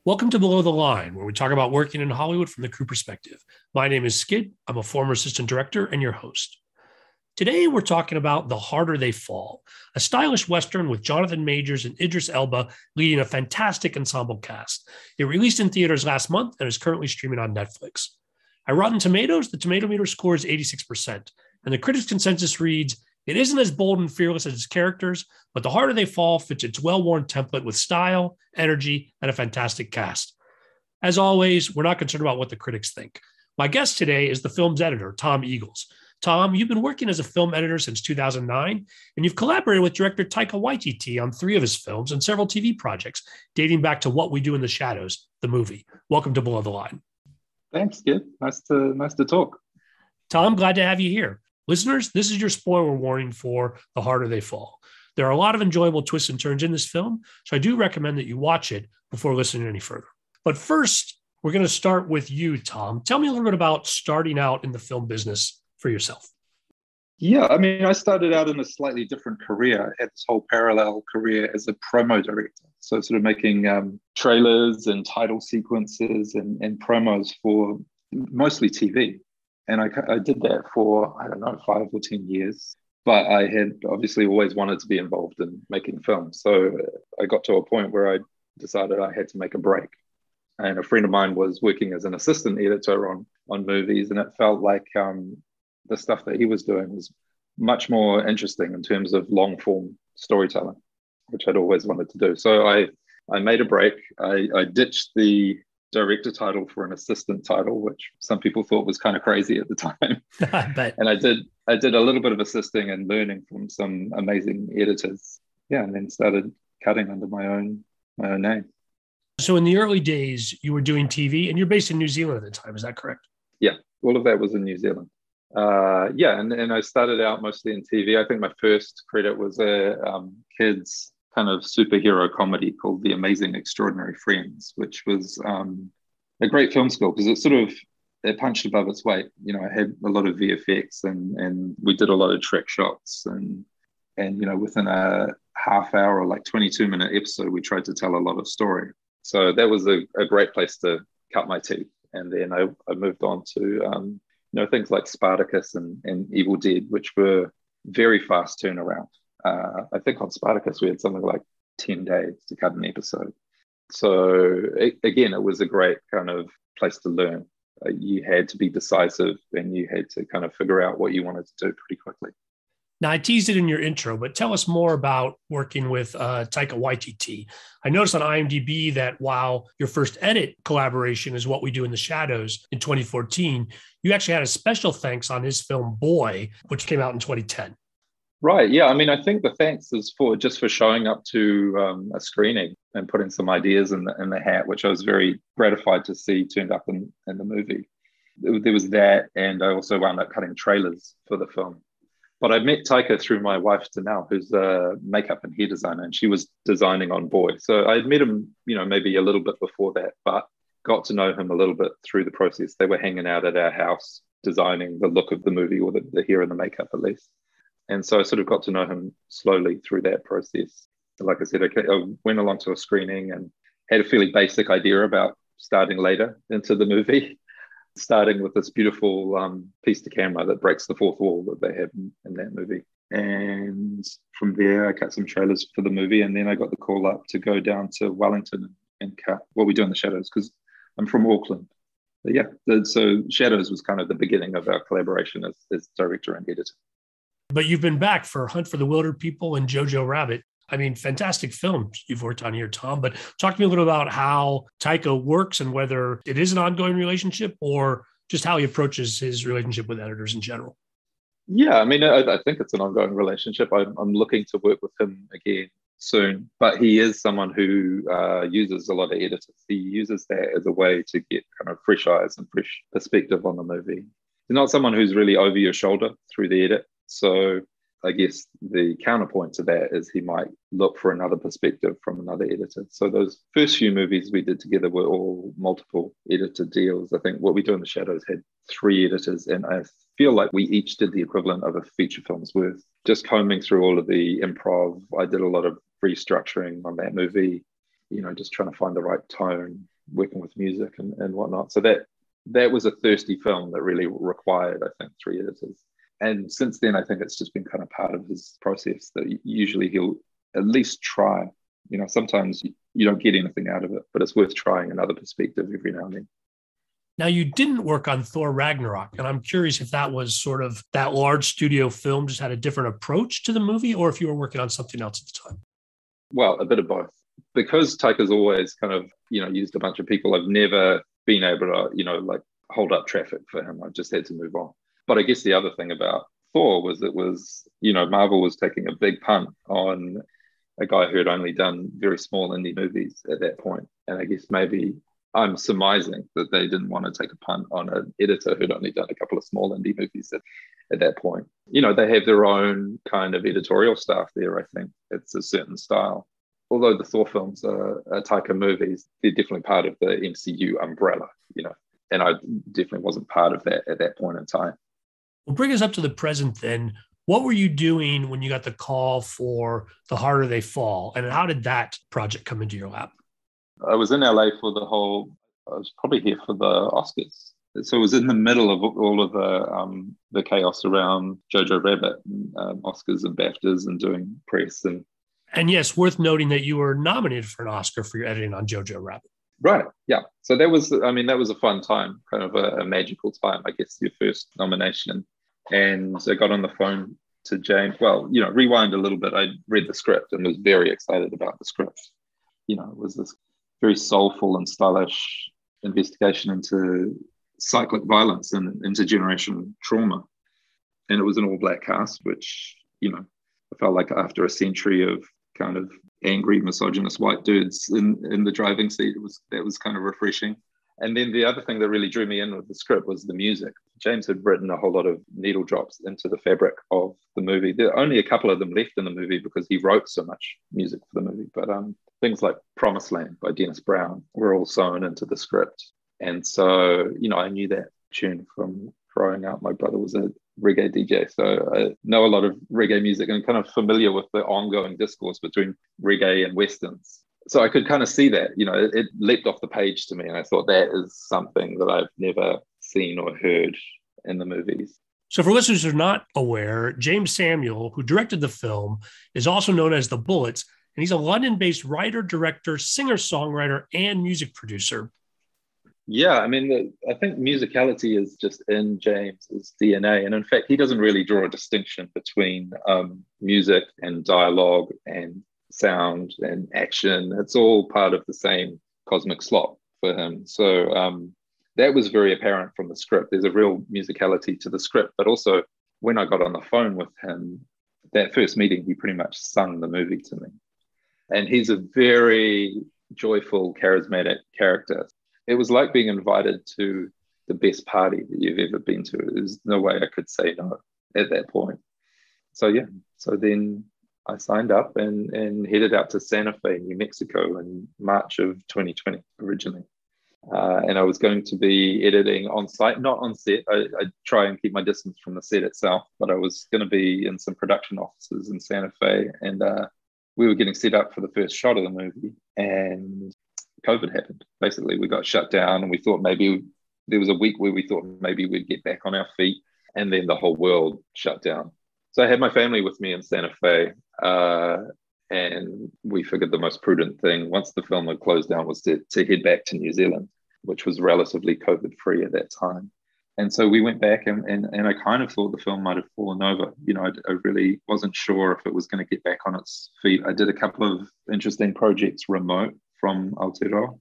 Welcome to Below the Line, where we talk about working in Hollywood from the crew perspective. My name is Skid. I'm a former assistant director and your host. Today, we're talking about The Harder They Fall, a stylish Western with Jonathan Majors and Idris Elba leading a fantastic ensemble cast. It released in theaters last month and is currently streaming on Netflix. At Rotten Tomatoes, the Tomato Meter score is 86%, and the critics' consensus reads, "It isn't as bold and fearless as its characters, but The Harder They Fall fits its well-worn template with style, energy, and a fantastic cast." As always, we're not concerned about what the critics think. My guest today is the film's editor, Tom Eagles. Tom, you've been working as a film editor since 2009, and you've collaborated with director Taika Waititi on 3 of his films and several TV projects, dating back to What We Do in the Shadows, the movie. Welcome to Below the Line. Thanks, Skid. Nice to talk. Tom, glad to have you here. Listeners, this is your spoiler warning for The Harder They Fall. There are a lot of enjoyable twists and turns in this film, so I do recommend that you watch it before listening any further. But first, we're going to start with you, Tom. Tell me a little bit about starting out in the film business for yourself. Yeah, I started out in a slightly different career. I had this whole parallel career as a promo director. So sort of making trailers and title sequences and promos for mostly TV. And I did that for, 5 or 10 years. But I had obviously always wanted to be involved in making films. So I got to a point where I decided I had to make a break. And a friend of mine was working as an assistant editor on movies. And it felt like the stuff that he was doing was much more interesting in terms of long form storytelling, which I'd always wanted to do. So I made a break. I ditched the director title for an assistant title, which some people thought was kind of crazy at the time. I bet. And I did a little bit of assisting and learning from some amazing editors. Yeah, and then started cutting under my own name. So in the early days, you were doing TV, and you're based in New Zealand at the time. Is that correct? Yeah, all of that was in New Zealand. And I started out mostly in TV. I think my first credit was a kids kind of superhero comedy called The Amazing Extraordinary Friends, which was a great film school because it punched above its weight. You know, I had a lot of VFX and we did a lot of trick shots and within a half hour or like 22-minute episode, we tried to tell a lot of story. So that was a great place to cut my teeth. And then I moved on to things like Spartacus and Evil Dead, which were very fast turnaround. I think on Spartacus, we had something like 10 days to cut an episode. So again, it was a great kind of place to learn. You had to be decisive and you had to kind of figure out what you wanted to do pretty quickly. Now, I teased it in your intro, but tell us more about working with Taika Waititi. I noticed on IMDb that while your first edit collaboration is What We Do in the Shadows in 2014, you actually had a special thanks on his film Boy, which came out in 2010. Right. Yeah. I think the thanks is for showing up to a screening and putting some ideas in the hat, which I was very gratified to see turned up in the movie. There was that, and I also wound up cutting trailers for the film. But I met Taika through my wife, Danelle, who's a makeup and hair designer, and she was designing on Boy. So I had met him, maybe a little bit before that, but got to know him a little bit through the process. They were hanging out at our house, designing the look of the movie, or the hair and the makeup at least. And so I sort of got to know him slowly through that process. Like I said, I went along to a screening and had a fairly basic idea about starting later into the movie, starting with this beautiful piece to camera that breaks the fourth wall that they have in that movie. And from there, I cut some trailers for the movie, and then I got the call up to go down to Wellington and cut What We Do in the Shadows, because I'm from Auckland. But yeah, so Shadows was kind of the beginning of our collaboration as director and editor. But you've been back for Hunt for the Wilder People and Jojo Rabbit. Fantastic films you've worked on here, Tom. But talk to me a little about how Taika works and whether it is an ongoing relationship or just how he approaches his relationship with editors in general. Yeah, I think it's an ongoing relationship. I'm looking to work with him again soon. But he is someone who uses a lot of editors. He uses that as a way to get kind of fresh eyes and fresh perspective on the movie. He's not someone who's really over your shoulder through the edit. So I guess the counterpoint to that is he might look for another perspective from another editor. So those first few movies we did together were all multiple editor deals. I think What We Do in the Shadows had 3 editors, and I feel like we each did the equivalent of a feature film's worth. Just combing through all of the improv, I did a lot of restructuring on that movie, just trying to find the right tone, working with music and whatnot. So that was a thirsty film that really required, I think, 3 editors. And since then, I think it's just been kind of part of his process that usually he'll at least try. Sometimes you don't get anything out of it, but it's worth trying another perspective every now and then. Now, you didn't work on Thor Ragnarok, and I'm curious if that was sort of that large studio film just had a different approach to the movie, or if you were working on something else at the time. Well, a bit of both. Because Taika's always kind of, used a bunch of people, I've never been able to, hold up traffic for him. I've just had to move on. But I guess the other thing about Thor was Marvel was taking a big punt on a guy who had only done very small indie movies at that point. And I guess maybe I'm surmising that they didn't want to take a punt on an editor who'd only done a couple of small indie movies at that point. They have their own kind of editorial staff there, I think. It's a certain style. Although the Thor films are Taika movies, they're definitely part of the MCU umbrella, and I definitely wasn't part of that at that point in time. Well, bring us up to the present then. What were you doing when you got the call for The Harder They Fall, and how did that project come into your lap? I was in LA I was probably here for the Oscars. So it was in the middle of all of the chaos around Jojo Rabbit, and, Oscars and BAFTAs and doing press. And yes, worth noting that you were nominated for an Oscar for your editing on Jojo Rabbit. Right, yeah. So that was a fun time, kind of a magical time, I guess, your first nomination. And I got on the phone to James. Well, rewind a little bit. I read the script and was very excited about the script. It was this very soulful and stylish investigation into cyclic violence and intergenerational trauma. And it was an all-black cast, which, I felt like after a century of kind of angry, misogynist white dudes in the driving seat, that was kind of refreshing. And then the other thing that really drew me in with the script was the music. James had written a whole lot of needle drops into the fabric of the movie. There are only a couple of them left in the movie because he wrote so much music for the movie. But things like Promised Land by Dennis Brown were all sewn into the script. And so, I knew that tune from growing up. My brother was a reggae DJ, so I know a lot of reggae music and kind of familiar with the ongoing discourse between reggae and westerns. So I could kind of see that, it leapt off the page to me. And I thought that is something that I've never seen or heard in the movies. So for listeners who are not aware, Jeymes Samuel, who directed the film, is also known as the Bullitts. And he's a London-based writer, director, singer-songwriter, and music producer. Yeah, I think musicality is just in James's DNA. And in fact, he doesn't really draw a distinction between music and dialogue and sound and action. It's all part of the same cosmic slot for him. So that was very apparent from the script. There's a real musicality to the script, but also when I got on the phone with him, that first meeting, he pretty much sung the movie to me. And he's a very joyful, charismatic character. It was like being invited to the best party that you've ever been to. There's no way I could say no at that point. So then I signed up and headed out to Santa Fe, New Mexico in March of 2020 originally. And I was going to be editing on site, not on set. I try and keep my distance from the set itself, but I was going to be in some production offices in Santa Fe. And we were getting set up for the first shot of the movie. And COVID happened. Basically, we got shut down and we thought maybe there was a week where we thought maybe we'd get back on our feet. And then the whole world shut down. So I had my family with me in Santa Fe, and we figured the most prudent thing once the film had closed down was to head back to New Zealand, which was relatively COVID-free at that time. And so we went back and I kind of thought the film might have fallen over. I really wasn't sure if it was going to get back on its feet. I did a couple of interesting projects remote from Aotearoa.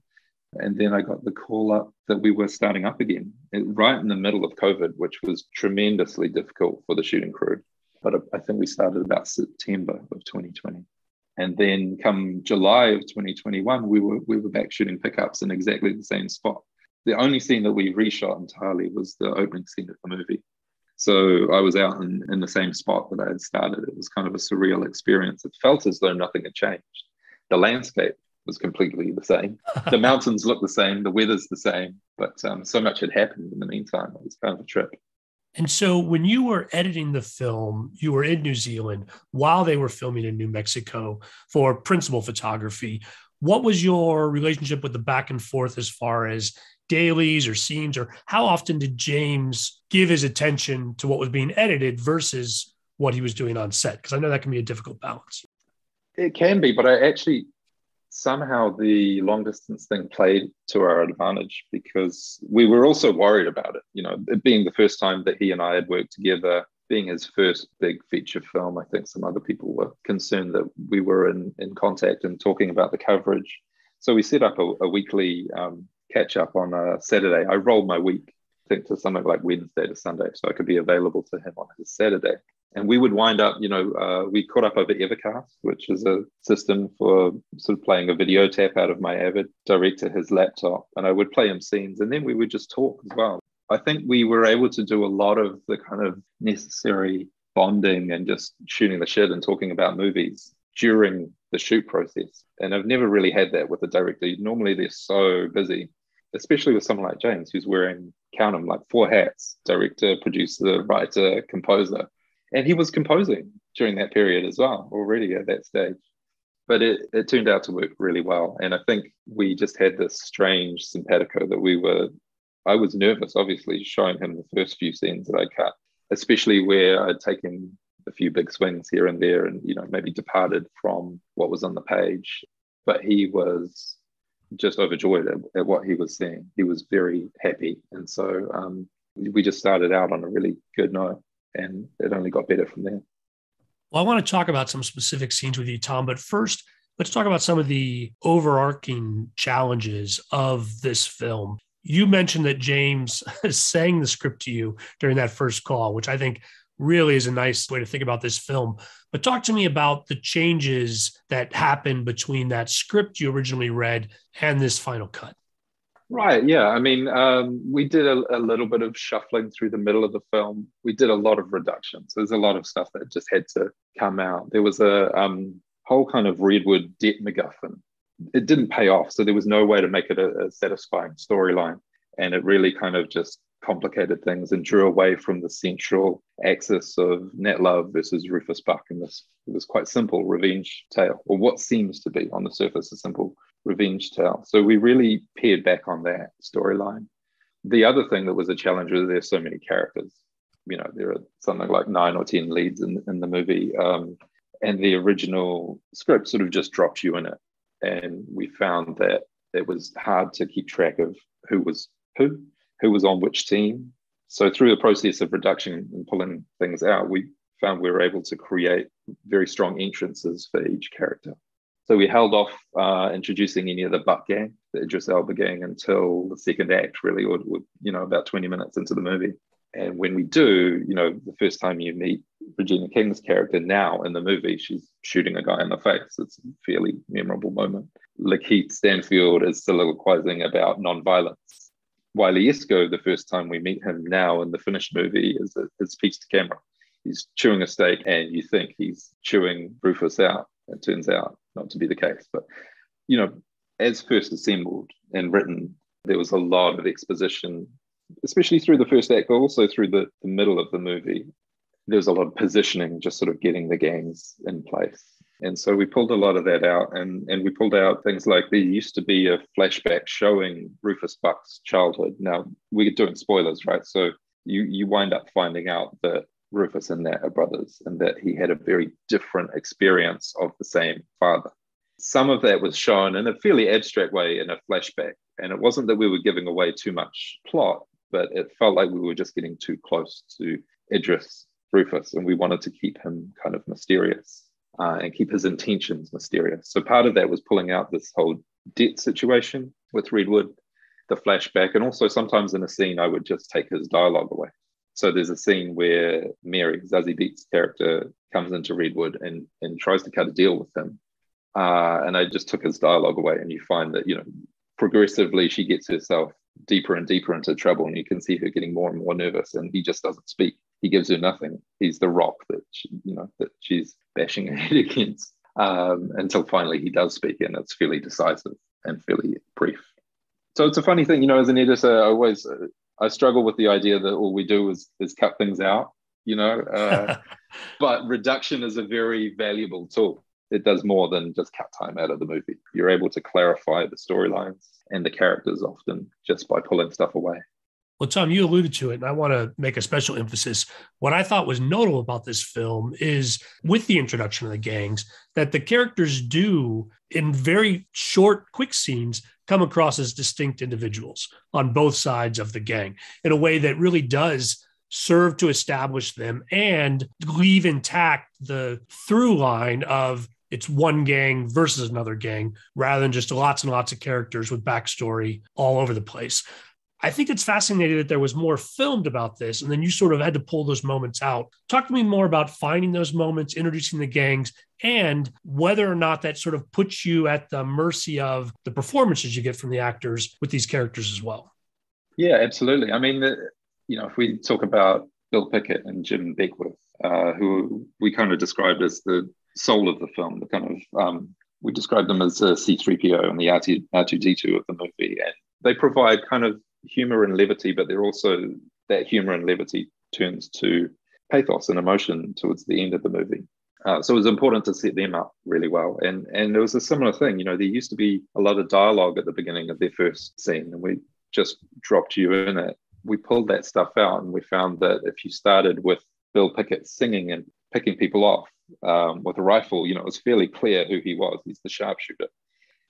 And then I got the call up that we were starting up again, right in the middle of COVID, which was tremendously difficult for the shooting crew. But I think we started about September of 2020. And then come July of 2021, we were back shooting pickups in exactly the same spot. The only scene that we reshot entirely was the opening scene of the movie. So I was out in the same spot that I had started. It was kind of a surreal experience. It felt as though nothing had changed. The landscape was completely the same. The mountains looked the same. The weather's the same. But so much had happened in the meantime. It was kind of a trip. And so when you were editing the film, you were in New Zealand while they were filming in New Mexico for principal photography. What was your relationship with the back and forth as far as dailies or scenes, or how often did Jeymes give his attention to what was being edited versus what he was doing on set? Because I know that can be a difficult balance. It can be, but I actually somehow the long distance thing played to our advantage because we were also worried about it. You know, it being the first time that he and I had worked together, being his first big feature film, I think some other people were concerned that we were in contact and talking about the coverage. So we set up a weekly catch up on a Saturday. I rolled my week, I think, to something like Wednesday to Sunday, so I could be available to him on his Saturday. And we would wind up, we caught up over Evercast, which is a system for sort of playing a video tap out of my Avid direct to his laptop. And I would play him scenes and then we would just talk as well. I think we were able to do a lot of the kind of necessary bonding and just shooting the shit and talking about movies during the shoot process. And I've never really had that with a director. Normally they're so busy, especially with someone like Jeymes, who's wearing, count them, like 4 hats: director, producer, writer, composer. And he was composing during that period as well, already at that stage. But it turned out to work really well. And I think we just had this strange simpatico that I was nervous, obviously, showing him the first few scenes that I cut, especially where I'd taken a few big swings here and there and, maybe departed from what was on the page. But he was just overjoyed at what he was seeing. He was very happy. And so we just started out on a really good note. And it only got better from there. Well, I want to talk about some specific scenes with you, Tom. But first, let's talk about some of the overarching challenges of this film. You mentioned that Jeymes sang the script to you during that first call, which I think really is a nice way to think about this film. But talk to me about the changes that happened between that script you originally read and this final cut. Right, yeah. I mean, we did a little bit of shuffling through the middle of the film. We did a lot of reductions. There's a lot of stuff that just had to come out. There was a whole kind of Redwood debt MacGuffin. It didn't pay off, so there was no way to make it a satisfying storyline. And it really kind of just complicated things and drew away from the central axis of Nat Love versus Rufus Buck. And it was quite simple revenge tale, or what seems to be on the surface a simple revenge tale. So we really pared back on that storyline. The other thing that was a challenge was there's so many characters. There are something like 9 or 10 leads in the movie. And the original script sort of just dropped you in it. And we found that it was hard to keep track of who was on which team. So through the process of reduction and pulling things out, we found we were able to create very strong entrances for each character. So we held off introducing any of the Buck gang, the Idris Elba gang, until the second act, really, or about 20 minutes into the movie. And when we do, the first time you meet Regina King's character now in the movie, she's shooting a guy in the face. It's a fairly memorable moment. Lakeith Stanfield is soliloquizing about nonviolence. Wiley Esco, the first time we meet him now in the finished movie, speaks to camera. He's chewing a steak and you think he's chewing Rufus out. It turns out not to be the case. But, as first assembled and written, there was a lot of exposition, especially through the first act, but also through the middle of the movie. There was a lot of positioning, just sort of getting the gangs in place. And so we pulled a lot of that out, and we pulled out things like there used to be a flashback showing Rufus Buck's childhood. Now, we're doing spoilers, right? So you wind up finding out that Rufus and Nat are brothers and that he had a very different experience of the same father. Some of that was shown in a fairly abstract way in a flashback. And it wasn't that we were giving away too much plot, but it felt like we were just getting too close to Idris Rufus, and we wanted to keep him kind of mysterious and keep his intentions mysterious. So part of that was pulling out this whole debt situation with Redwood, the flashback, and also sometimes in a scene I would just take his dialogue away. So there's a scene where Mary, Zazie Beetz' character, comes into Redwood and tries to cut a deal with him. And I just took his dialogue away, and you find that, progressively she gets herself deeper and deeper into trouble, and you can see her getting more and more nervous, and he just doesn't speak. He gives her nothing. He's the rock that that she's bashing her head against, until finally he does speak, and it's fairly decisive and fairly brief. So it's a funny thing, as an editor, I struggle with the idea that all we do is cut things out, but reduction is a very valuable tool. it does more than just cut time out of the movie. You're able to clarify the storylines and the characters often just by pulling stuff away. Well, Tom, you alluded to it, and I want to make a special emphasis. What I thought was notable about this film is with the introduction of the gangs, that the characters do, in very short, quick scenes, come across as distinct individuals on both sides of the gang in a way that really does serve to establish them and leave intact the through line of it's one gang versus another gang, rather than just lots and lots of characters with backstory all over the place. I think it's fascinating that there was more filmed about this, and then you sort of had to pull those moments out. Talk to me more about finding those moments, introducing the gangs, and whether or not that sort of puts you at the mercy of the performances you get from the actors with these characters as well. Yeah, absolutely. I mean, if we talk about Bill Pickett and Jim Beckwourth, who we kind of described as the soul of the film, the kind of we described them as a C-3PO and the R2-D2 of the movie, and they provide kind of humor and levity, but they're also, that humor and levity turns to pathos and emotion towards the end of the movie. So it was important to set them up really well. And it was a similar thing. There used to be a lot of dialogue at the beginning of their first scene, and we just dropped you in it. We pulled that stuff out, and we found that if you started with Bill Pickett singing and picking people off with a rifle, it was fairly clear who he was. He's the sharpshooter.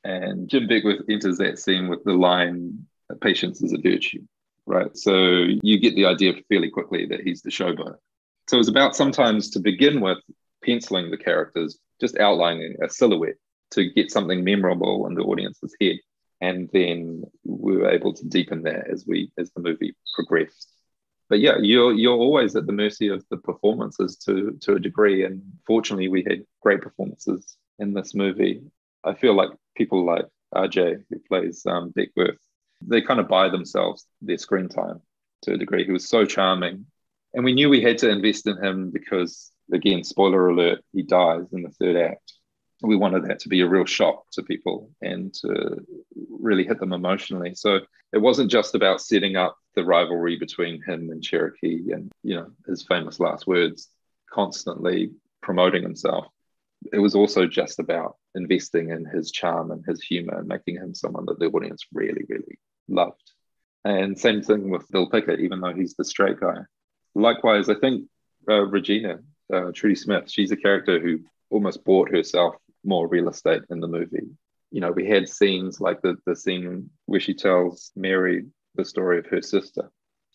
And Jim Beckwourth enters that scene with the line, "Patience is a virtue," right? So you get the idea fairly quickly that he's the showboat. So it was about sometimes to begin with penciling the characters, just outlining a silhouette to get something memorable in the audience's head. And then we were able to deepen that as the movie progressed. But yeah, you're always at the mercy of the performances to a degree. And fortunately, we had great performances in this movie. I feel like people like RJ, who plays Beckwourth, they kind of buy themselves their screen time to a degree. He was so charming. And we knew we had to invest in him because, again, spoiler alert, he dies in the third act. We wanted that to be a real shock to people and to really hit them emotionally. So it wasn't just about setting up the rivalry between him and Cherokee and, his famous last words, constantly promoting himself. It was also just about investing in his charm and his humor and making him someone that the audience really, really loved. And same thing with Bill Pickett, even though he's the straight guy. Likewise, I think Regina, Trudy Smith, she's a character who almost bought herself more real estate in the movie. We had scenes like the scene where she tells Mary the story of her sister.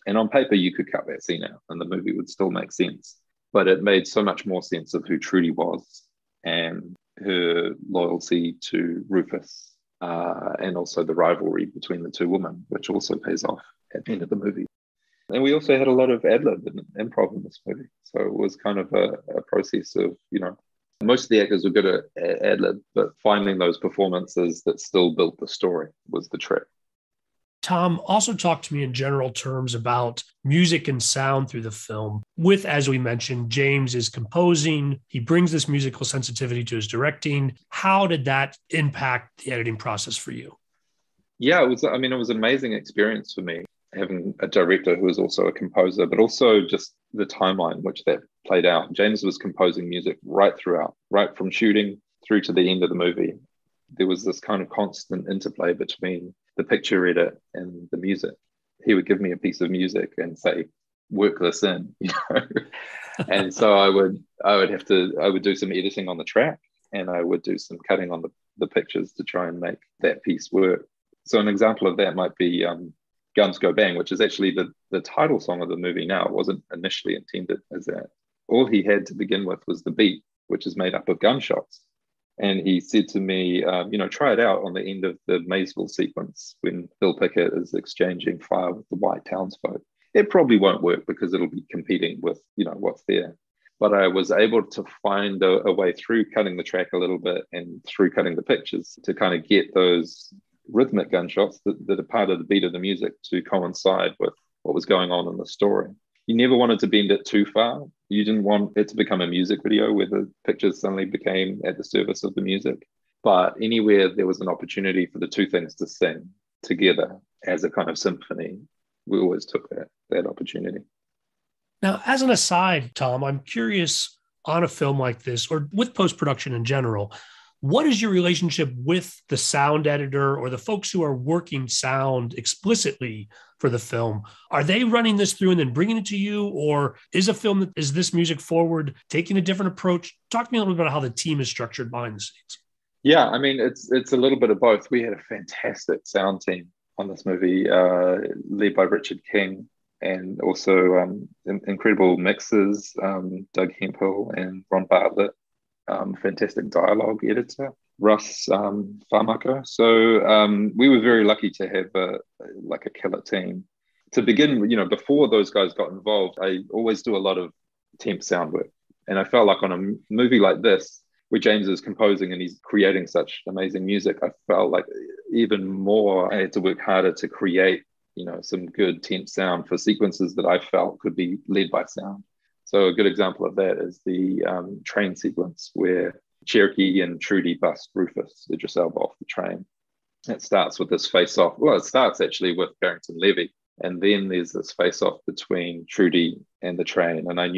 And on paper, you could cut that scene out and the movie would still make sense. But it made so much more sense of who Trudy was and her loyalty to Rufus, and also the rivalry between the two women, which also pays off at the end of the movie. And we also had a lot of ad-lib and improv in this movie. So it was kind of a process of, most of the actors were good at ad-lib, but finding those performances that still built the story was the trick. Tom, also talk to me in general terms about music and sound through the film. With, as we mentioned, Jeymes is composing. He brings this musical sensitivity to his directing. How did that impact the editing process for you? Yeah, it was an amazing experience for me, having a director who was also a composer, but also just the timeline which that played out. Jeymes was composing music right throughout, right from shooting through to the end of the movie. There was this kind of constant interplay between the picture edit and the music. He would give me a piece of music and say, work this in, And so I would do some editing on the track, and I would do some cutting on the pictures to try and make that piece work. So an example of that might be Guns Go Bang, which is actually the title song of the movie now. It wasn't initially intended as that. All he had to begin with was the beat, which is made up of gunshots. And he said to me, try it out on the end of the Maysville sequence when Bill Pickett is exchanging fire with the white townsfolk. It probably won't work because it'll be competing with, what's there. But I was able to find a way through cutting the track a little bit and through cutting the pictures to kind of get those rhythmic gunshots that are part of the beat of the music to coincide with what was going on in the story. You never wanted to bend it too far. You didn't want it to become a music video where the pictures suddenly became at the service of the music. But anywhere there was an opportunity for the two things to sing together as a kind of symphony, we always took that opportunity. Now, as an aside, Tom, I'm curious, on a film like this, or with post-production in general, what is your relationship with the sound editor or the folks who are working sound explicitly for the film? Are they running this through and then bringing it to you? Or is a film that is this music forward taking a different approach? Talk to me a little bit about how the team is structured behind the scenes. Yeah, I mean, it's a little bit of both. We had a fantastic sound team on this movie, led by Richard King, and also incredible mixers, Doug Hemphill and Ron Bartlett, fantastic dialogue editor, Russ Farmaker. So we were very lucky to have a killer team. To begin, before those guys got involved, I always do a lot of temp sound work. And I felt like on a movie like this, where Jeymes is composing and he's creating such amazing music, I felt like even more I had to work harder to create, some good temp sound for sequences that I felt could be led by sound. So a good example of that is the train sequence where Cherokee and Trudy bust Rufus, Idris Elba, off the train. It starts with this face-off. Well, it starts actually with Barrington Levy, and then there's this face-off between Trudy and the train. And I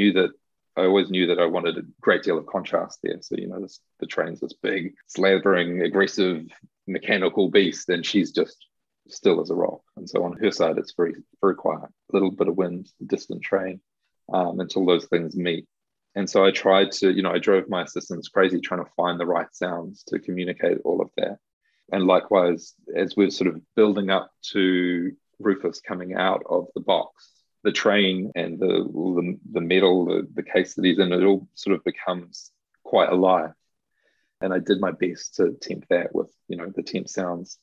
always knew that I wanted a great deal of contrast there. So, the train's this big, slavering, aggressive, mechanical beast, and she's just still as a rock. And so on her side, it's very, very quiet. A little bit of wind, distant train, until those things meet. And so I tried to, I drove my assistants crazy trying to find the right sounds to communicate all of that. And likewise, as we're sort of building up to Rufus coming out of the box, the train and the metal, the case that he's in, it all sort of becomes quite alive. And I did my best to temp that with, the temp sounds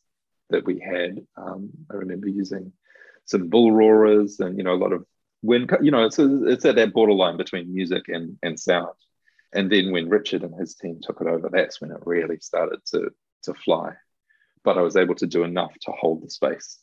that we had. I remember using some bull roarers and, a lot of wind, it's at that borderline between music and sound. And then when Richard and his team took it over, that's when it really started to fly. But I was able to do enough to hold the space.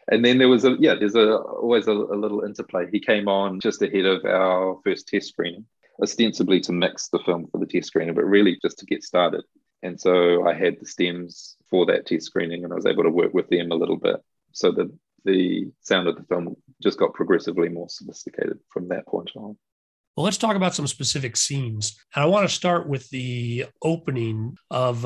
And then there's always a little interplay. He came on just ahead of our first test screening, ostensibly to mix the film for the test screening, but really just to get started. And so I had the stems for that test screening, and I was able to work with them a little bit so that the sound of the film just got progressively more sophisticated from that point on. Well, let's talk about some specific scenes. And I want to start with the opening of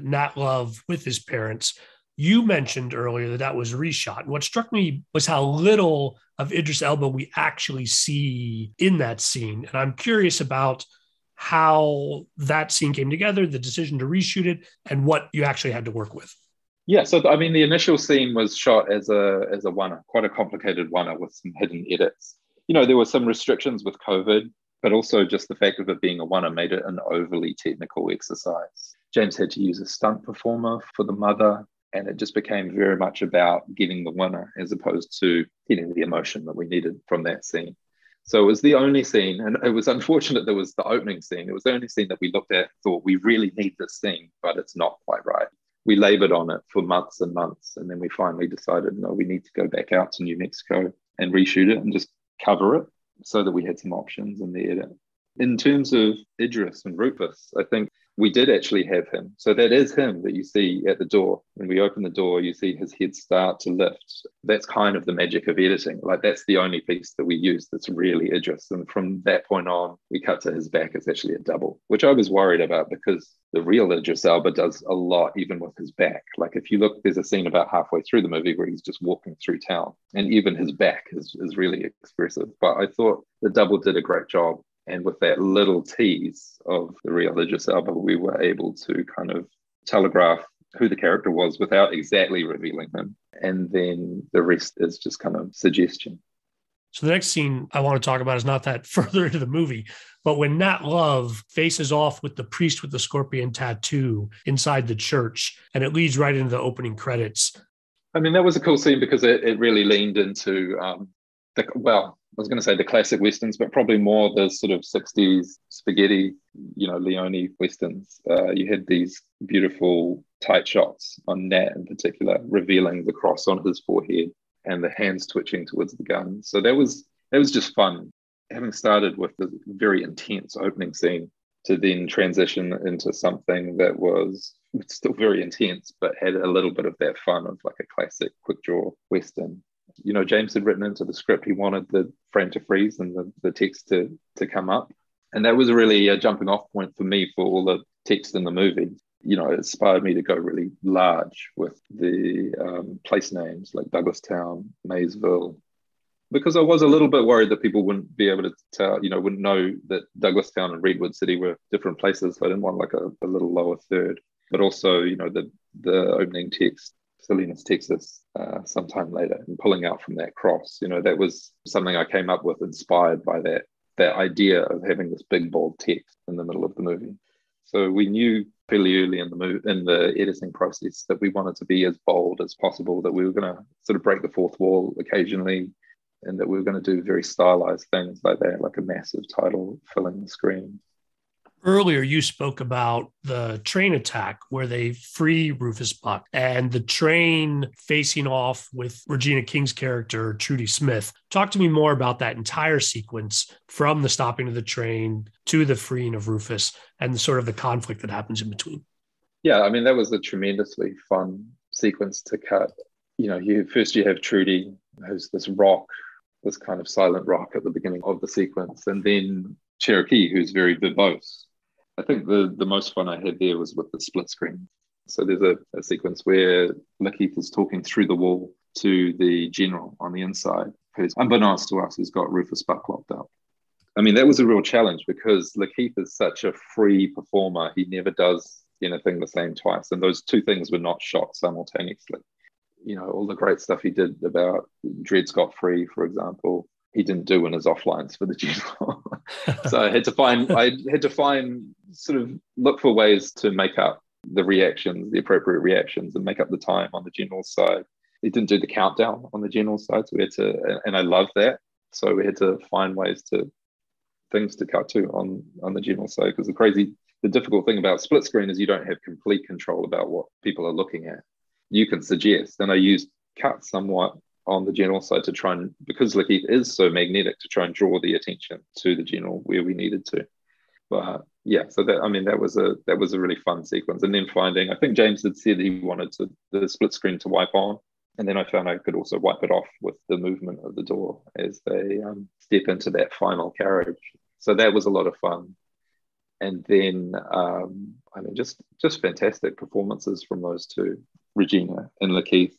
Nat Love with his parents. You mentioned earlier that was reshot. And what struck me was how little of Idris Elba we actually see in that scene. And I'm curious about how that scene came together, the decision to reshoot it, and what you actually had to work with. Yeah, so the initial scene was shot as a one-er, quite a complicated one-er with some hidden edits. There were some restrictions with COVID, but also just the fact of it being a one-er made it an overly technical exercise. Jeymes had to use a stunt performer for the mother, and it just became very much about getting the winner as opposed to getting the emotion that we needed from that scene. So it was the only scene, and it was unfortunate there was the opening scene. It was the only scene that we looked at and thought, we really need this scene, but it's not quite right. We labored on it for months and months, and then we finally decided, no, we need to go back out to New Mexico and reshoot it and just cover it so that we had some options in the edit. In terms of Idris and Rufus, I think we did actually have him. So that is him that you see at the door. When we open the door, you see his head start to lift. That's kind of the magic of editing. Like, that's the only piece that we use that's really Idris. And from that point on, we cut to his back. It's actually a double, which I was worried about because the real Idris Elba does a lot, even with his back. Like, if you look, there's a scene about halfway through the movie where he's just walking through town, and even his back is really expressive. But I thought the double did a great job. And with that little tease of the real Idris Elba, we were able to kind of telegraph who the character was without exactly revealing him. And then the rest is just kind of suggestion. So the next scene I want to talk about is not that further into the movie, but when Nat Love faces off with the priest with the scorpion tattoo inside the church, and it leads right into the opening credits. I mean, that was a cool scene because it really leaned into I was going to say the classic Westerns, but probably more the sort of 60s spaghetti, Leone Westerns. You had these beautiful tight shots on Nat in particular, revealing the cross on his forehead and the hands twitching towards the gun. So that was just fun. Having started with the very intense opening scene to then transition into something that was still very intense, but had a little bit of that fun of like a classic quick draw Western. Jeymes had written into the script, he wanted the frame to freeze and the text to come up. And that was really a jumping off point for me for all the text in the movie. It inspired me to go really large with the place names like Douglastown, Maysville, because I was a little bit worried that people wouldn't be able to tell, wouldn't know that Douglastown and Redwood City were different places. So I didn't want like a little lower third, but also, the opening text, Salinas, Texas, sometime later, and pulling out from that cross, that was something I came up with inspired by that idea of having this big bold text in the middle of the movie. So we knew fairly early in the editing process that we wanted to be as bold as possible, that we were going to sort of break the fourth wall occasionally, and that we were going to do very stylized things like that, like a massive title filling the screen. Earlier, you spoke about the train attack where they free Rufus Buck and the train facing off with Regina King's character, Trudy Smith. Talk to me more about that entire sequence from the stopping of the train to the freeing of Rufus and the sort of the conflict that happens in between. Yeah, I mean, that was a tremendously fun sequence to cut. You have Trudy, who's this rock, this kind of silent rock at the beginning of the sequence, and then Cherokee, who's very verbose. I think the most fun I had there was with the split screen. So there's a sequence where Lakeith is talking through the wall to the general on the inside, who's, unbeknownst to us, has got Rufus Buck locked up. I mean, that was a real challenge because Lakeith is such a free performer. He never does anything the same twice. And those two things were not shot simultaneously. All the great stuff he did about Dred Scott Free, for example, he didn't do in his offlines for the general. So I had to find sort of look for ways to make up the reactions, the appropriate reactions, and make up the time on the general's side. He didn't do the countdown on the general's side, so we had to, and I love that. So we had to find things to cut to on the general's side, because the difficult thing about split screen is you don't have complete control about what people are looking at. You can suggest, and I used cuts somewhat on the general side to try and, because Lakeith is so magnetic, to try and draw the attention to the general where we needed to. But yeah, so that was a really fun sequence. And then I think Jeymes had said he wanted the split screen to wipe on, and then I found I could also wipe it off with the movement of the door as they step into that final carriage. So that was a lot of fun. And then just fantastic performances from those two, Regina and Lakeith,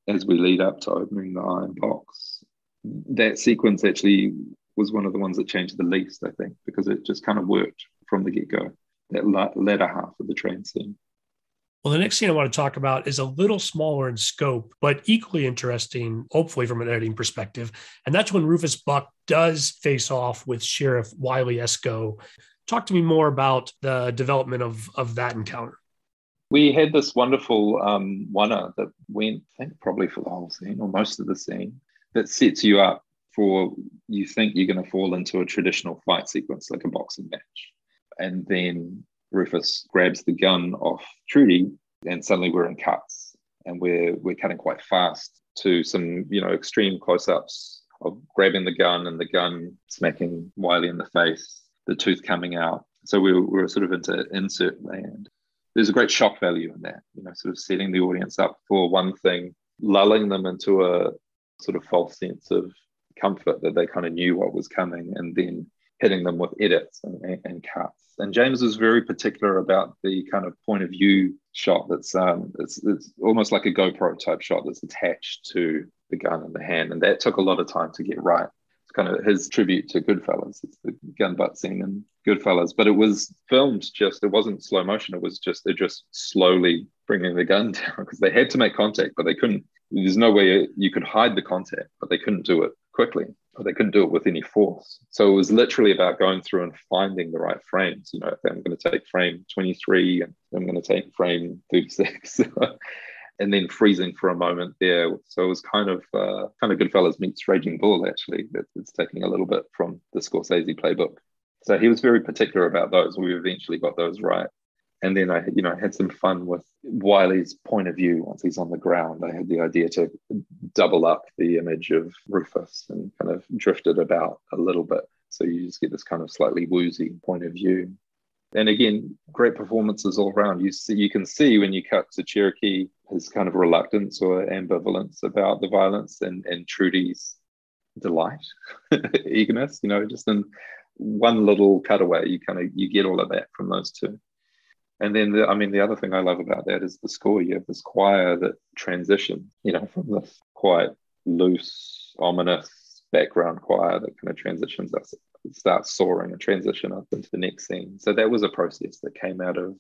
as we lead up to opening the iron box. That sequence actually was one of the ones that changed the least, I think, because it just kind of worked from the get-go, that latter half of the train scene. Well, the next scene I want to talk about is a little smaller in scope, but equally interesting, hopefully from an editing perspective. And that's when Rufus Buck does face off with Sheriff Wiley Esco. Talk to me more about the development of that encounter. We had this wonderful one-er that went, I think, probably for the whole scene or most of the scene, that sets you up for, you think you're going to fall into a traditional fight sequence like a boxing match. And then Rufus grabs the gun off Trudy, and suddenly we're in cuts, and we're cutting quite fast to some extreme close-ups of grabbing the gun and the gun smacking Wiley in the face, the tooth coming out. So we were sort of into insert land. There's a great shock value in that, sort of setting the audience up for one thing, lulling them into a sort of false sense of comfort that they kind of knew what was coming, and then hitting them with edits and cuts. And Jeymes was very particular about the kind of point of view shot that's it's almost like a GoPro type shot that's attached to the gun in the hand. And that took a lot of time to get right. It's kind of his tribute to Goodfellas. It's the gun butt scene in Goodfellas. But it was filmed it wasn't slow motion. They're just slowly bringing the gun down, because they had to make contact, but they couldn't. There's no way you could hide the contact, but they couldn't do it quickly, or they couldn't do it with any force. So it was literally about going through and finding the right frames. If I'm going to take frame 23 and I'm going to take frame 36, and then freezing for a moment there. So it was kind of Goodfellas meets Raging Bull, actually. It's taking a little bit from the Scorsese playbook. So he was very particular about those. We eventually got those right. And then I had some fun with Wiley's point of view once he's on the ground. I had the idea to double up the image of Rufus and kind of drift it about a little bit. So you just get this kind of slightly woozy point of view. And again, great performances all around. You can see when you cut to Cherokee, his kind of reluctance or ambivalence about the violence, and Trudy's delight, eagerness, just in one little cutaway, you get all of that from those two. And then the other thing I love about that is the score. You have this choir that transitions, from this quite loose, ominous background choir that kind of transitions us. It starts soaring and transition up into the next scene. So that was a process that came out of,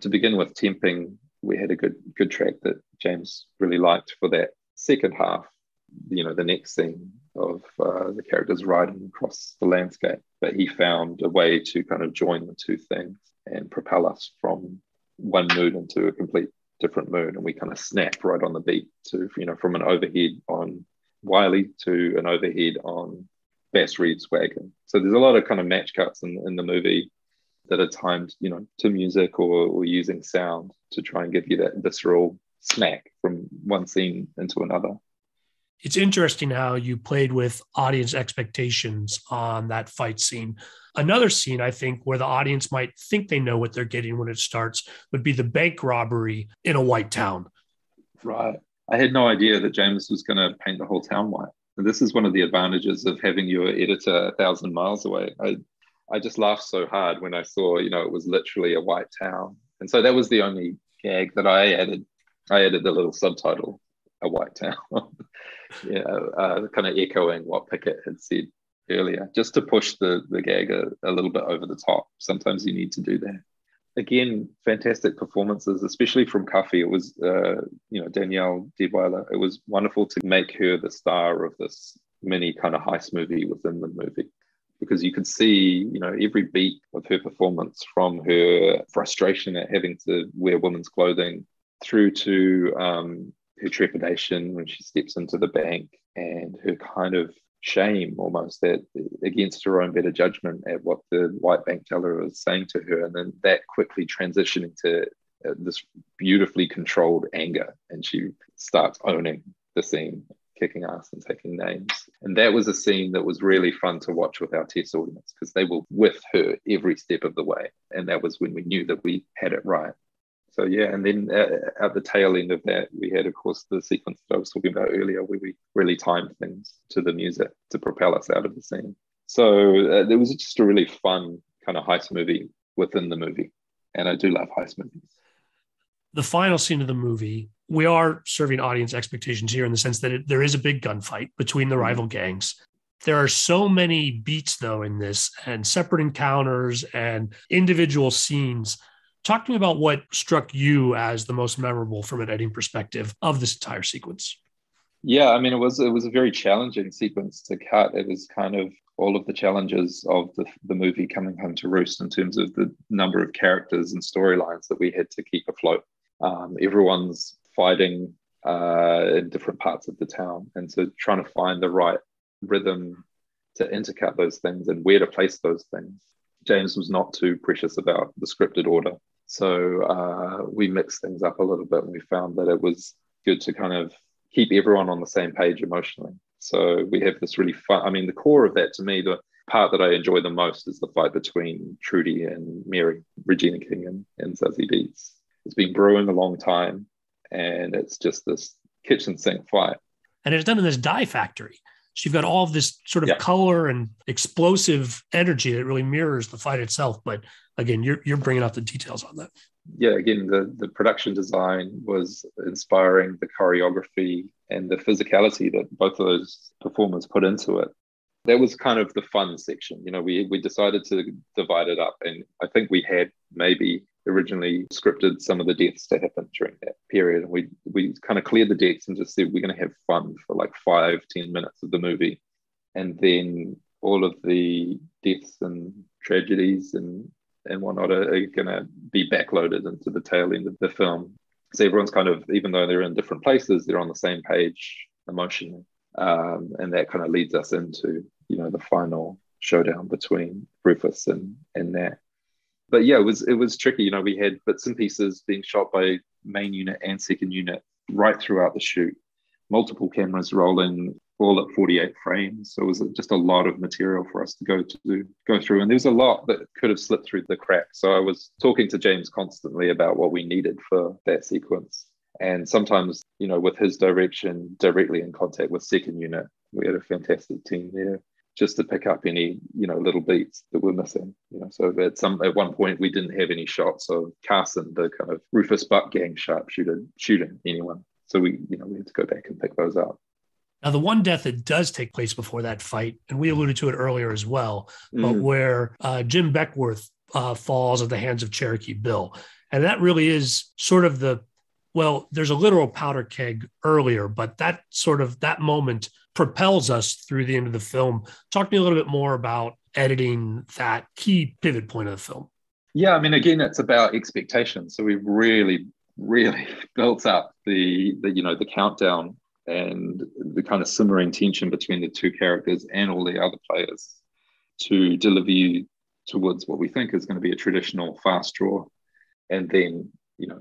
to begin with, temping. We had a good track that Jeymes really liked for that second half. The next scene of the characters riding across the landscape. But he found a way to kind of join the two things and propel us from one mood into a complete different mood. And we kind of snap right on the beat to, from an overhead on Wiley to an overhead on Bass Reeves' wagon. So there's a lot of kind of match cuts in the movie that are timed, to music or using sound to try and give you that visceral smack from one scene into another. It's interesting how you played with audience expectations on that fight scene. Another scene, I think, where the audience might think they know what they're getting when it starts would be the bank robbery in a white town. Right. I had no idea that Jeymes was going to paint the whole town white. And this is one of the advantages of having your editor 1,000 miles away. I just laughed so hard when I saw, it was literally a white town. And so that was the only gag that I added. I added the little subtitle, a white town. Kind of echoing what Pickett had said earlier, just to push the gag a little bit over the top. Sometimes you need to do that. Again, fantastic performances, especially from Cuffy. It was, Danielle Deadweiler. It was wonderful to make her the star of this mini kind of heist movie within the movie, because you could see, every beat of her performance, from her frustration at having to wear women's clothing through to her trepidation when she steps into the bank, and her kind of shame almost against her own better judgment at what the white bank teller was saying to her, and then that quickly transitioning to this beautifully controlled anger, and she starts owning the scene, kicking ass and taking names. And that was a scene that was really fun to watch with our test audience, because they were with her every step of the way, and that was when we knew that we had it right. So yeah, and then at the tail end of that, we had, of course, the sequence that I was talking about earlier, where we really timed things to the music to propel us out of the scene. So there was just a really fun kind of heist movie within the movie. And I do love heist movies. The final scene of the movie, we are serving audience expectations here in the sense that there is a big gunfight between the rival gangs. There are so many beats, though, in this, and separate encounters and individual scenes. Talk to me about what struck you as the most memorable from an editing perspective of this entire sequence. Yeah, I mean, it was a very challenging sequence to cut. It was kind of all of the challenges of the movie coming home to roost in terms of the number of characters and storylines that we had to keep afloat. Everyone's fighting in different parts of the town, and so trying to find the right rhythm to intercut those things and where to place those things. Jeymes was not too precious about the scripted order. So we mixed things up a little bit, and we found that it was good to kind of keep everyone on the same page emotionally. So we have this really fun, I mean, the core of that, to me, the part that I enjoy the most is the fight between Trudy and Mary, Regina King and Zazie Beetz. It's been brewing a long time, and it's just this kitchen sink fight. And it's done in this dye factory. So you've got all of this sort of color and explosive energy that really mirrors the fight itself. But again, you're bringing out the details on that. Yeah, again, the production design was inspiring, the choreography and the physicality that both of those performers put into it. That was kind of the fun section. We decided to divide it up, and I think we had maybe originally scripted some of the deaths to happen during that period. And we kind of cleared the decks and just said, we're going to have fun for like 5-10 minutes of the movie. And then all of the deaths and tragedies and whatnot are going to be backloaded into the tail end of the film. So everyone's kind of, even though they're in different places, they're on the same page emotionally. And that kind of leads us into, the final showdown between Rufus and Nat. But yeah, it was tricky. We had bits and pieces being shot by main unit and second unit right throughout the shoot. Multiple cameras rolling, all at 48 frames. So it was just a lot of material for us to go through. And there was a lot that could have slipped through the cracks. So I was talking to Jeymes constantly about what we needed for that sequence. And sometimes, with his direction, directly in contact with second unit. We had a fantastic team there. just to pick up any, little beats that were missing. So at one point we didn't have any shots of Carson, the kind of Rufus Buck gang sharpshooter, shooting anyone. So we had to go back and pick those up. Now, the one death that does take place before that fight, and we alluded to it earlier as well, but where Jim Beckworth falls at the hands of Cherokee Bill. And that really is sort of there's a literal powder keg earlier, but that moment propels us through the end of the film. Talk to me a little bit more about editing that key pivot point of the film. Yeah, I mean, again, it's about expectation. So we've really, really built up the countdown and the kind of simmering tension between the two characters and all the other players to deliver you towards what we think is going to be a traditional fast draw, and then,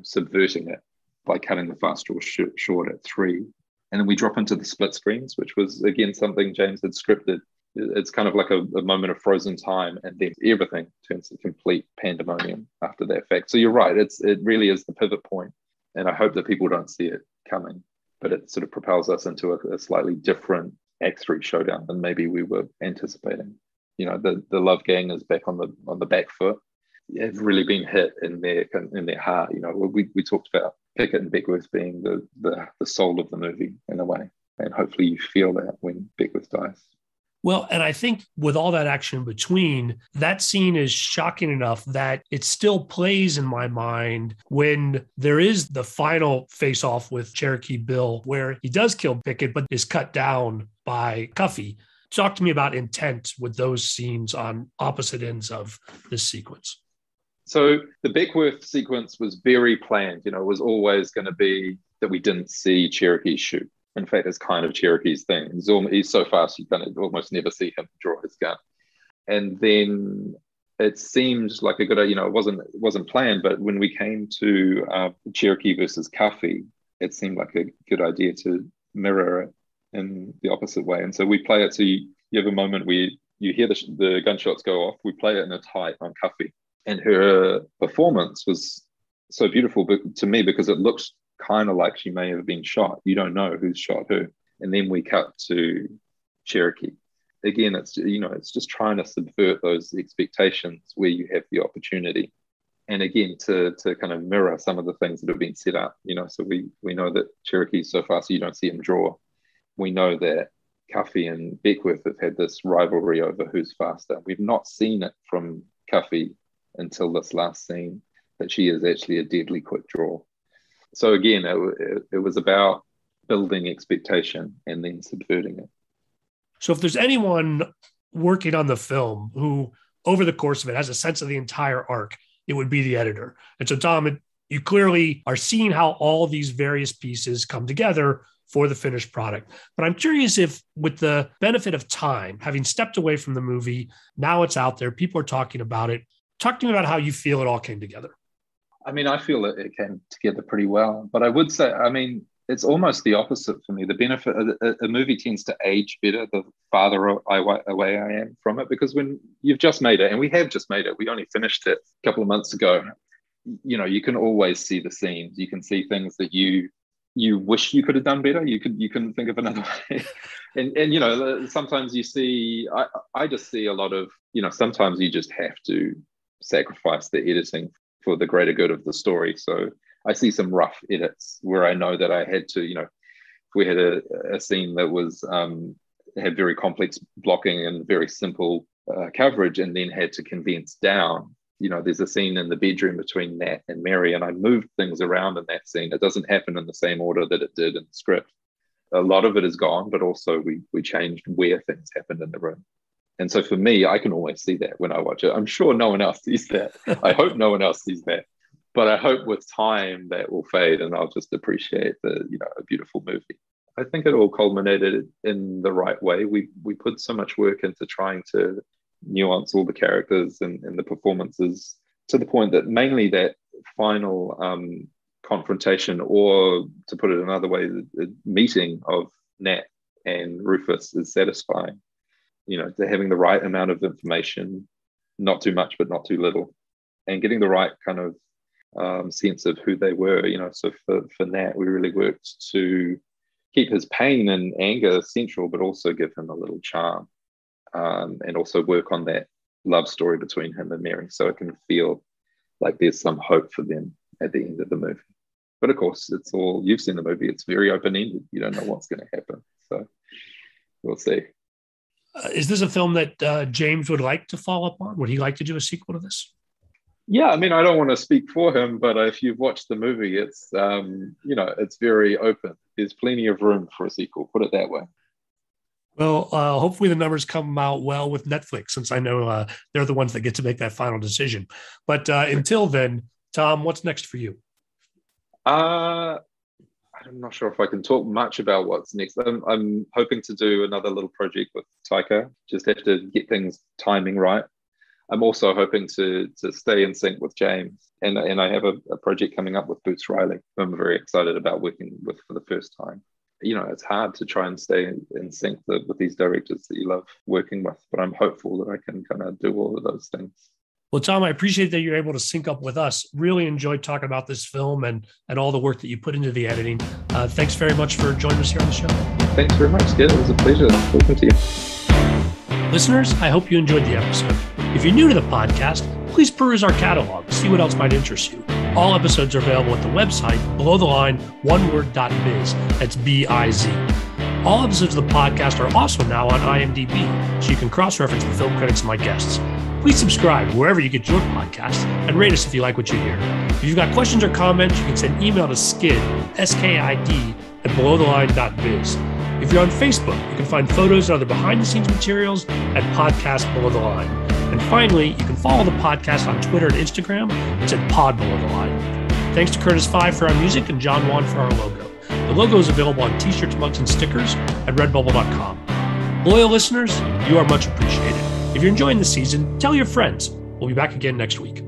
subverting it by cutting the fast draw short at 3. And then we drop into the split screens, which was, again, something Jeymes had scripted. It's kind of like a moment of frozen time, and then everything turns to complete pandemonium after that fact. So you're right, it really is the pivot point, and I hope that people don't see it coming, but it sort of propels us into a slightly different Act 3 showdown than maybe we were anticipating. The Love Gang is back on the back foot. Have really been hit in their heart. We talked about Pickett and Beckworth being the soul of the movie in a way, and hopefully you feel that when Beckworth dies. Well, and I think with all that action in between, that scene is shocking enough that it still plays in my mind when there is the final face-off with Cherokee Bill, where he does kill Pickett, but is cut down by Cuffy. Talk to me about intent with those scenes on opposite ends of this sequence. So the Beckworth sequence was very planned. It was always going to be that we didn't see Cherokee shoot. In fact, it's kind of Cherokee's thing. He's so fast, you can almost never see him draw his gun. And then it seemed like a good idea. It wasn't planned, but when we came to Cherokee versus Cuffy, it seemed like a good idea to mirror it in the opposite way. And so we play it. So you have a moment where you hear the gunshots go off. We play it in a tight on Cuffy. And her performance was so beautiful to me because it looks kind of like she may have been shot. You don't know who's shot her. And then we cut to Cherokee. Again, it's just trying to subvert those expectations where you have the opportunity. And again, to kind of mirror some of the things that have been set up. So we know that Cherokee's so fast you don't see him draw. We know that Cuffy and Beckworth have had this rivalry over who's faster. We've not seen it from Cuffy until this last scene, that she is actually a deadly quick draw. So again, it was about building expectation and then subverting it. So if there's anyone working on the film who, over the course of it, has a sense of the entire arc, it would be the editor. And so, Tom, you clearly are seeing how all these various pieces come together for the finished product. But I'm curious if, with the benefit of time, having stepped away from the movie, now it's out there, people are talking about it. Talk to me about how you feel it all came together. I mean, I feel that it came together pretty well. But I would say, it's almost the opposite for me. The benefit, a movie tends to age better the farther away I am from it, because when you've just made it, and we have just made it, we only finished it a couple of months ago, you can always see the seams. You can see things that you wish you could have done better. You couldn't think of another way. and sometimes you see, I just see a lot of, sometimes you just have to sacrifice the editing for the greater good of the story. So I see some rough edits where I know that I had to, if we had a scene that was had very complex blocking and very simple coverage, and then had to condense down. There's a scene in the bedroom between Nat and Mary, and I moved things around in that scene. It doesn't happen in the same order that it did in the script. A lot of it is gone, but also we changed where things happened in the room. And so for me, I can always see that when I watch it. I'm sure no one else sees that. I hope no one else sees that. But I hope with time that will fade, and I'll just appreciate a beautiful movie. I think it all culminated in the right way. We put so much work into trying to nuance all the characters and the performances, to the point that mainly that final confrontation, or to put it another way, the meeting of Nat and Rufus is satisfying. They're having the right amount of information, not too much, but not too little, and getting the right kind of sense of who they were. So for Nat, we really worked to keep his pain and anger central, but also give him a little charm. and also work on that love story between him and Mary, so it can feel like there's some hope for them at the end of the movie. But of course, it's all, you've seen the movie, it's very open-ended. You don't know what's going to happen. So we'll see. Is this a film that Jeymes would like to follow up on? Would he like to do a sequel to this? Yeah, I mean, I don't want to speak for him, but if you've watched the movie, it's, it's very open. There's plenty of room for a sequel, put it that way. Well, hopefully the numbers come out well with Netflix, since I know they're the ones that get to make that final decision. But until then, Tom, what's next for you? I'm not sure if I can talk much about what's next. I'm hoping to do another little project with Taika. Just have to get things timing right. I'm also hoping to stay in sync with Jeymes. And I have a project coming up with Boots Riley, who I'm very excited about working with for the first time. It's hard to try and stay in sync with these directors that you love working with, but I'm hopeful that I can kind of do all of those things. Well, Tom, I appreciate that you're able to sync up with us. Really enjoyed talking about this film and all the work that you put into the editing. Thanks very much for joining us here on the show. Thanks very much, Skid. It was a pleasure talking to you. Listeners, I hope you enjoyed the episode. If you're new to the podcast, please peruse our catalog, see what else might interest you. All episodes are available at the website, below the line, oneword.biz. That's B-I-Z. All episodes of the podcast are also now on IMDb, so you can cross-reference the film credits of my guests. Please subscribe wherever you get your podcasts and rate us if you like what you hear. If you've got questions or comments, you can send email to skid, S-K-I-D, at belowtheline.biz. If you're on Facebook, you can find photos and other behind-the-scenes materials at Podcast Below the Line. And finally, you can follow the podcast on Twitter and Instagram. It's at Pod Below the Line. Thanks to Curtis Five for our music and John Wan for our logo. The logo is available on t-shirts, mugs, and stickers at redbubble.com. Loyal listeners, you are much appreciated. If you're enjoying the season, tell your friends. We'll be back again next week.